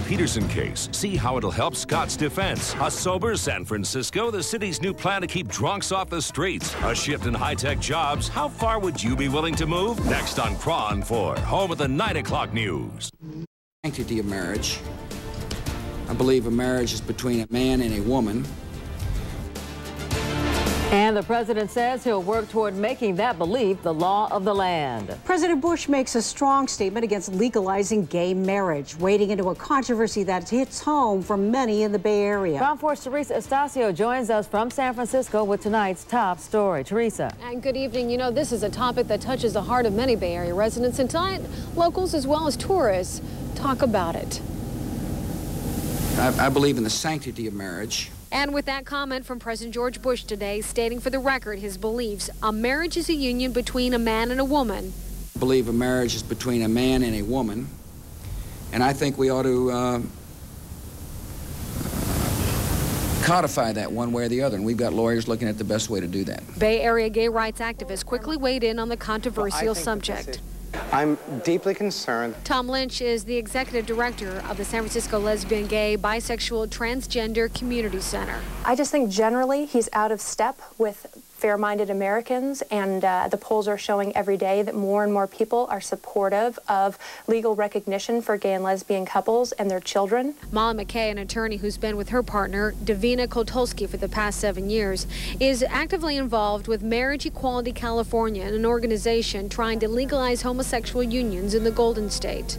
Peterson case. See how it'll help Scott's defense. A sober San Francisco, the city's new plan to keep drunks off the streets. A shift in high-tech jobs. How far would you be willing to move? Next on KRON-TV, home of the 9 o'clock news. Sanctity of marriage. I believe a marriage is between a man and a woman. And the president says he'll work toward making that belief the law of the land. President Bush makes a strong statement against legalizing gay marriage, wading into a controversy that hits home for many in the Bay Area. KRON 4's Teresa Estacio joins us from San Francisco with tonight's top story. Teresa. And good evening. You know, this is a topic that touches the heart of many Bay Area residents, and tonight, locals as well as tourists talk about it. I believe in the sanctity of marriage. And with that comment from President George Bush today, stating for the record his beliefs, a marriage is a union between a man and a woman. I believe a marriage is between a man and a woman, and I think we ought to codify that one way or the other, and we've got lawyers looking at the best way to do that. Bay Area gay rights activists quickly weighed in on the controversial subject. I'm deeply concerned. Tom Lynch is the executive director of the San Francisco Lesbian, Gay, Bisexual, Transgender Community Center. I just think generally he's out of step with fair-minded Americans, and the polls are showing every day that more and more people are supportive of legal recognition for gay and lesbian couples and their children. Molly McKay, an attorney who's been with her partner, Davina Kotulski, for the past 7 years, is actively involved with Marriage Equality California, an organization trying to legalize homosexual unions in the Golden State.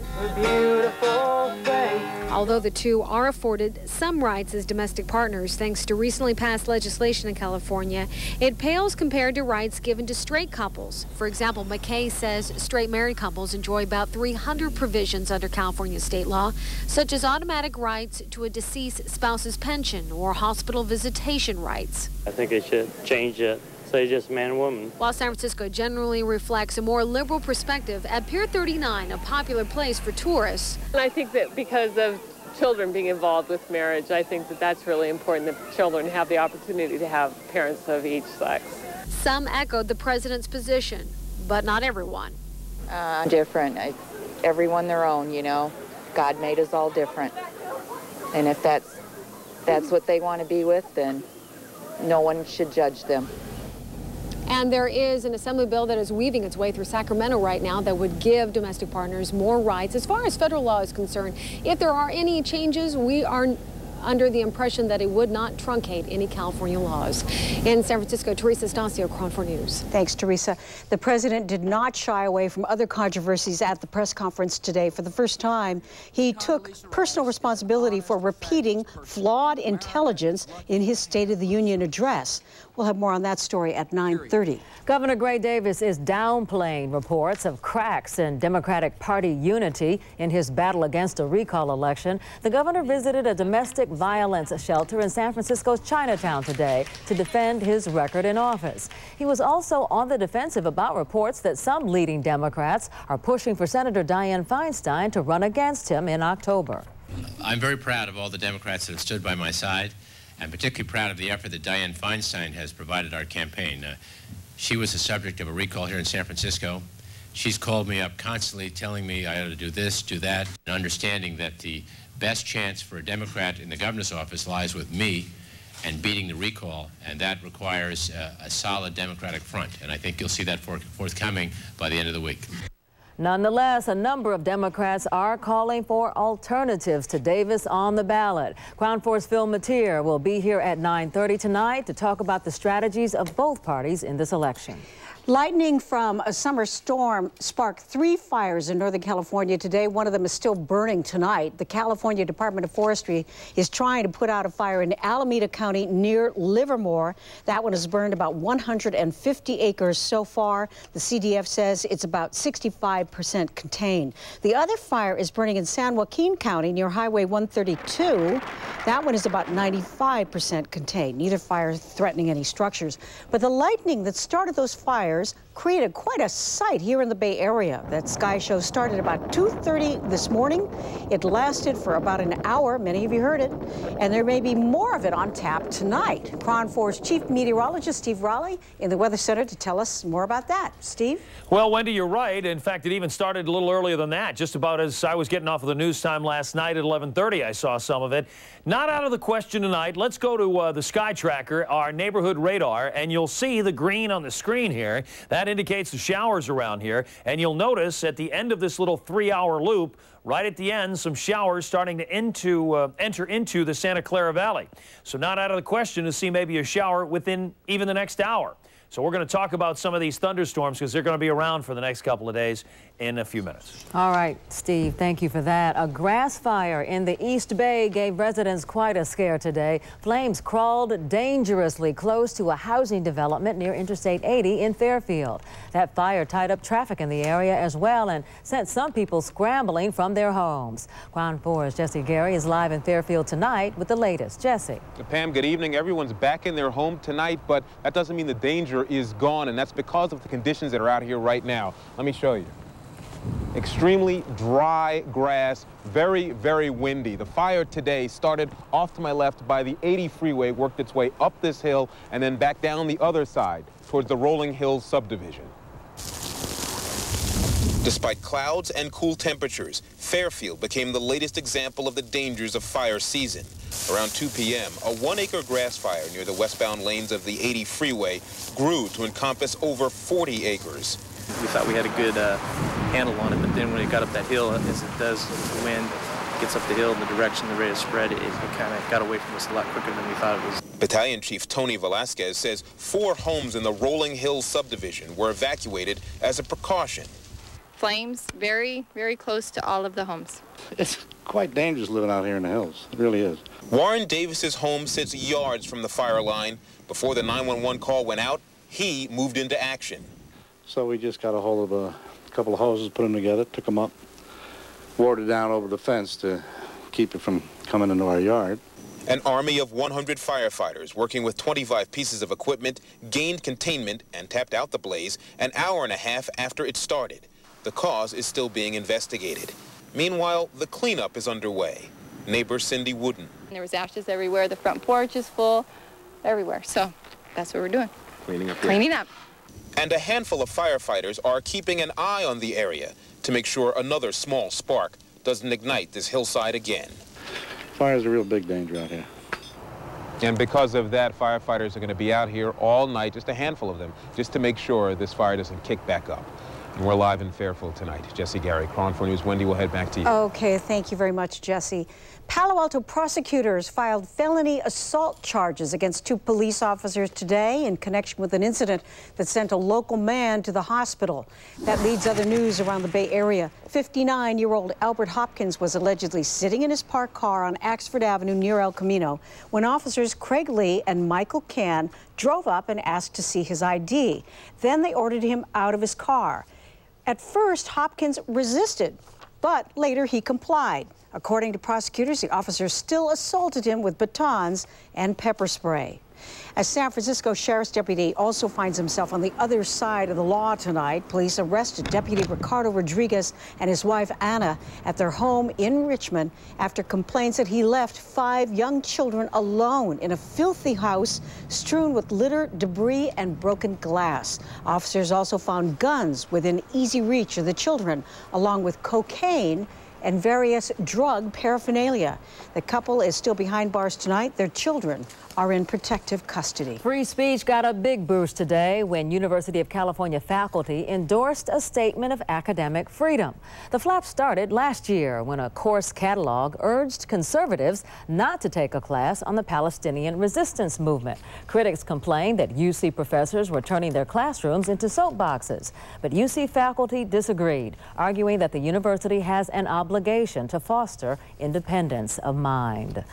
Although the two are afforded some rights as domestic partners thanks to recently passed legislation in California, it pales compared to rights given to straight couples. For example, McKay says straight married couples enjoy about 300 provisions under California state law, such as automatic rights to a deceased spouse's pension or hospital visitation rights. I think they should change it. Say just man and woman. While San Francisco generally reflects a more liberal perspective, at Pier 39, a popular place for tourists. And I think that because of children being involved with marriage, I think that that's really important, that children have the opportunity to have parents of each sex. Some echoed the president's position, but not everyone. Different. Everyone their own, you know. God made us all different. And if that's what they want to be with, then no one should judge them. And there is an assembly bill that is weaving its way through Sacramento right now that would give domestic partners more rights. As far as federal law is concerned, if there are any changes, we are under the impression that it would not truncate any California laws. In San Francisco, Teresa Estacio, KRON 4 News. Thanks, Teresa. The president did not shy away from other controversies at the press conference today. For the first time, he took personal responsibility for repeating flawed intelligence in his State of the Union address. We'll have more on that story at 9:30. Governor Gray Davis is downplaying reports of cracks in Democratic Party unity in his battle against a recall election. The governor visited a domestic violence shelter in San Francisco's Chinatown today to defend his record in office. He was also on the defensive about reports that some leading Democrats are pushing for Senator Dianne Feinstein to run against him in October. I'm very proud of all the Democrats that have stood by my side. I'm particularly proud of the effort that Dianne Feinstein has provided our campaign. She was the subject of a recall here in San Francisco. She's called me up constantly telling me I ought to do this, do that, and understanding that the best chance for a Democrat in the governor's office lies with me and beating the recall, and that requires a solid Democratic front. And I think you'll see that forthcoming by the end of the week. Nonetheless, a number of Democrats are calling for alternatives to Davis on the ballot. KRON 4's Phil Mateer will be here at 9:30 tonight to talk about the strategies of both parties in this election. Lightning from a summer storm sparked 3 fires in Northern California today. One of them is still burning tonight. The California Department of Forestry is trying to put out a fire in Alameda County near Livermore. That one has burned about 150 acres so far. The CDF says it's about 65% contained. The other fire is burning in San Joaquin County near Highway 132. That one is about 95% contained. Neither fire is threatening any structures. But the lightning that started those fires created quite a sight here in the Bay Area. That sky show started about 2:30 this morning. It lasted for about an hour. Many of you heard it. And there may be more of it on tap tonight. KRON-4's chief meteorologist, Steve Raleigh, in the Weather Center to tell us more about that. Steve? Well, Wendy, you're right. In fact, it even started a little earlier than that. Just about as I was getting off of the news time last night at 11:30, I saw some of it. Not out of the question tonight. Let's go to the Sky Tracker, our neighborhood radar, and you'll see the green on the screen here. That indicates the showers around here. And you'll notice at the end of this little 3-hour loop, right at the end, some showers starting to enter into the Santa Clara Valley. So not out of the question to see maybe a shower within even the next hour. So we're going to talk about some of these thunderstorms because they're going to be around for the next couple of days in a few minutes. All right, Steve, thank you for that. A grass fire in the East Bay gave residents quite a scare today. Flames crawled dangerously close to a housing development near Interstate 80 in Fairfield. That fire tied up traffic in the area as well and sent some people scrambling from their homes. KRON-4's Jesse Gary is live in Fairfield tonight with the latest. Jesse. Pam, good evening. Everyone's back in their home tonight, but that doesn't mean the danger is gone, and that's because of the conditions that are out here right now. Let me show you. Extremely dry grass, very, very windy. The fire today started off to my left by the 80 freeway, worked its way up this hill, and then back down the other side towards the Rolling Hills subdivision. Despite clouds and cool temperatures, Fairfield became the latest example of the dangers of fire season. Around 2 p.m., a 1-acre grass fire near the westbound lanes of the 80 freeway grew to encompass over 40 acres. We thought we had a good handle on it, but then when it got up that hill, as it does, the wind gets up the hill in the direction they're ready to spread, it kind of got away from us a lot quicker than we thought it was. Battalion Chief Tony Velasquez says 4 homes in the Rolling Hills subdivision were evacuated as a precaution. Flames very, very close to all of the homes. It's quite dangerous living out here in the hills. It really is. Warren Davis's home sits yards from the fire line. Before the 911 call went out, he moved into action. So we just got a hold of a couple of hoses, put them together, took them up, warded down over the fence to keep it from coming into our yard. An army of 100 firefighters working with 25 pieces of equipment gained containment and tapped out the blaze an hour and a half after it started. The cause is still being investigated. Meanwhile, the cleanup is underway. Neighbor Cindy Wooden. There was ashes everywhere. The front porch is full, everywhere. So that's what we're doing. Cleaning up. Cleaning up. And a handful of firefighters are keeping an eye on the area to make sure another small spark doesn't ignite this hillside again. Fire's a real big danger out here. And because of that, firefighters are going to be out here all night, just a handful of them, just to make sure this fire doesn't kick back up. And we're live in Fairfield tonight. Jesse Gary, KRON-4 News. Wendy, we'll head back to you. Okay, thank you very much, Jesse. Palo Alto prosecutors filed felony assault charges against 2 police officers today in connection with an incident that sent a local man to the hospital. That leads other news around the Bay Area. 59-year-old Albert Hopkins was allegedly sitting in his parked car on Axford Avenue near El Camino when officers Craig Lee and Michael Cann drove up and asked to see his ID. Then they ordered him out of his car. At first, Hopkins resisted, but later he complied. According to prosecutors, the officers still assaulted him with batons and pepper spray. A San Francisco sheriff's deputy also finds himself on the other side of the law tonight. Police arrested Deputy Ricardo Rodriguez and his wife Anna at their home in Richmond after complaints that he left 5 young children alone in a filthy house strewn with litter, debris, and broken glass. Officers also found guns within easy reach of the children, along with cocaine and various drug paraphernalia. The couple is still behind bars tonight. Their children are in protective custody. Free speech got a big boost today when University of California faculty endorsed a statement of academic freedom. The flap started last year when a course catalog urged conservatives not to take a class on the Palestinian resistance movement. Critics complained that UC professors were turning their classrooms into soapboxes. But UC faculty disagreed, arguing that the university has an obligation obligation to foster independence of mind.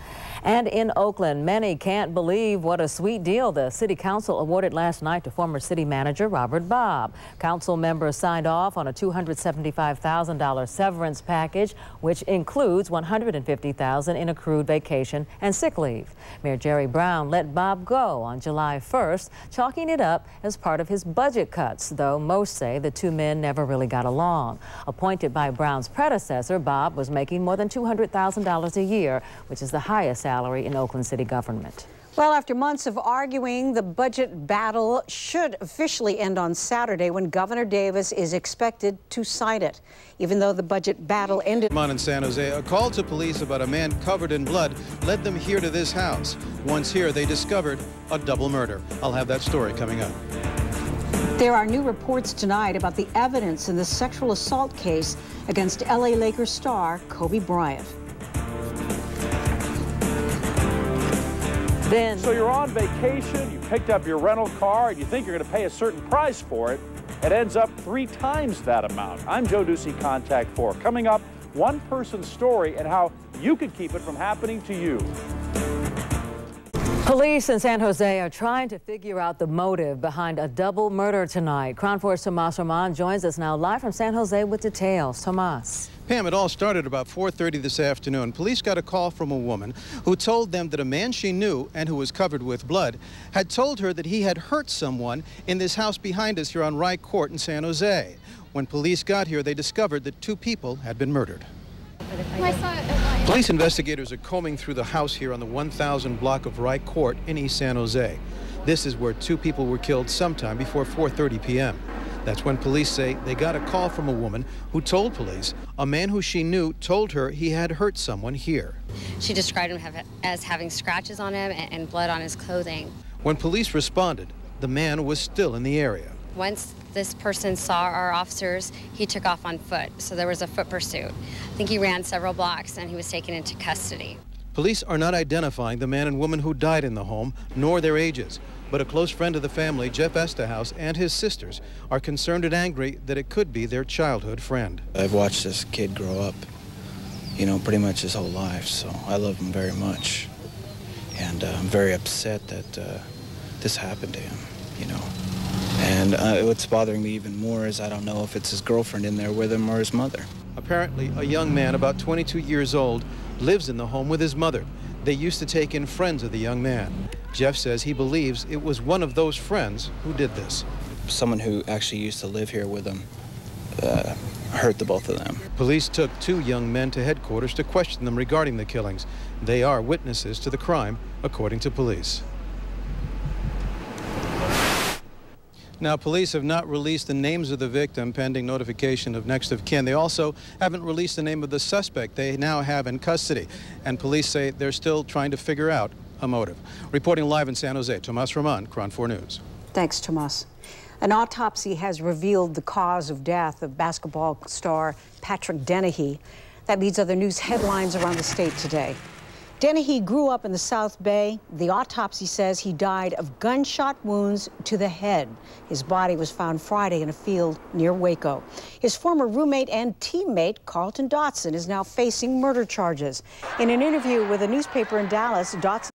And in Oakland, many can't believe what a sweet deal the City Council awarded last night to former city manager Robert Bobb. Council members signed off on a $275,000 severance package, which includes $150,000 in accrued vacation and sick leave. Mayor Jerry Brown let Bobb go on July 1st, chalking it up as part of his budget cuts, though most say the two men never really got along. Appointed by Brown's predecessor, Bobb was making more than $200,000 a year, which is the highest salary in Oakland city government. Well, after months of arguing, the budget battle should officially end on Saturday when Governor Davis is expected to sign it. Even though the budget battle ended in San Jose, a call to police about a man covered in blood led them here to this house. Once here, they discovered a double murder. I'll have that story coming up. There are new reports tonight about the evidence in the sexual assault case against LA Lakers star Kobe Bryant. So you're on vacation, you picked up your rental car, and you think you're going to pay a certain price for it. It ends up 3 times that amount. I'm Joe Ducey, Contact 4. Coming up, one person's story and how you could keep it from happening to you. Police in San Jose are trying to figure out the motive behind a double murder tonight. KRON 4's Tomas Roman joins us now live from San Jose with details. Tomas. Pam, it all started about 4:30 this afternoon. Police got a call from a woman who told them that a man she knew and who was covered with blood had told her that he had hurt someone in this house behind us here on Wright Court in San Jose. When police got here, they discovered that 2 people had been murdered. Police investigators are combing through the house here on the 1000 block of Wright Court in East San Jose. This is where 2 people were killed sometime before 4:30 p.m. That's when police say they got a call from a woman who told police a man who she knew told her he had hurt someone here. She described him as having scratches on him and blood on his clothing. When police responded, the man was still in the area. Once this person saw our officers, he took off on foot, so there was a foot pursuit. I think he ran several blocks and he was taken into custody. Police are not identifying the man and woman who died in the home, nor their ages. But a close friend of the family, Jeff Estahouse, and his sisters are concerned and angry that it could be their childhood friend. I've watched this kid grow up, you know, pretty much his whole life, so I love him very much. And I'm very upset that this happened to him, you know. And what's bothering me even more is I don't know if it's his girlfriend in there with him or his mother. Apparently, a young man about 22 years old lives in the home with his mother. They used to take in friends of the young man. Jeff says he believes it was one of those friends who did this. Someone who actually used to live here with them hurt the both of them. Police took 2 young men to headquarters to question them regarding the killings. They are witnesses to the crime, according to police. Now, police have not released the names of the victim pending notification of next of kin. They also haven't released the name of the suspect they now have in custody. And police say they're still trying to figure out a motive. Reporting live in San Jose, Tomas Roman, KRON 4 News. Thanks, Tomas. An autopsy has revealed the cause of death of basketball star Patrick Dennehy. That leads other news headlines around the state today. Dennehy grew up in the South Bay. The autopsy says he died of gunshot wounds to the head. His body was found Friday in a field near Waco. His former roommate and teammate, Carlton Dotson, is now facing murder charges. In an interview with a newspaper in Dallas, Dotson